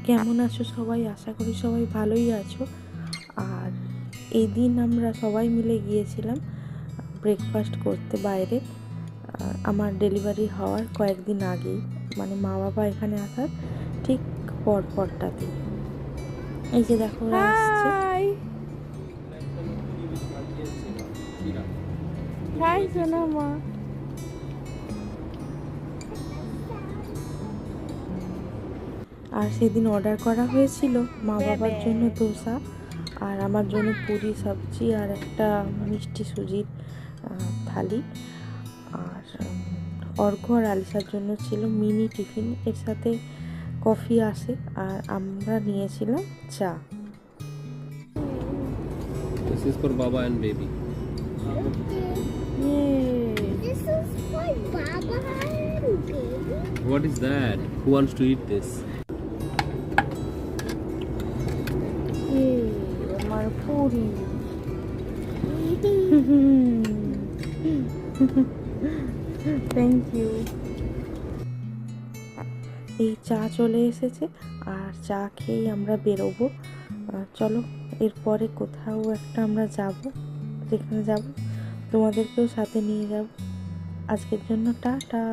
কেমন আছো সবাই? আশা করি সবাই ভালোই আছো। আর এই দিন আমরা সবাই মিলে গিয়েছিলাম ব্রেকফাস্ট করতে বাইরে। আমার ডেলিভারি হওয়ার কয়েকদিন আগেই, মানে মা বাবা এখানে আসার ঠিক পরটাতেই। এই যে দেখো ওরা আসছে। হাই সোনা মা। আর সেদিন অর্ডার করা হয়েছিল মা বাবার জন্য ধোসা, আর আমার জন্য পুরি সবজি আর একটা মিষ্টি সুজির থালি। আর অর্ঘ্য আর আলিশার জন্য ছিল মিনি টিফিন, এর সাথে কফি আসে, আর আমরা নিয়েছিলাম চা। This is for Baba and baby. This is for Baba and baby. What is that? Who wants to eat this? আমার পুরি। Thank you. এই চা চলে এসেছে, আর চা খেয়েই আমরা বেরোবো। চলো এরপরে কোথাও একটা আমরা যাব, যেখানে যাব তোমাদেরকেও সাথে নিয়ে যাব। আজকের জন্য টাটা।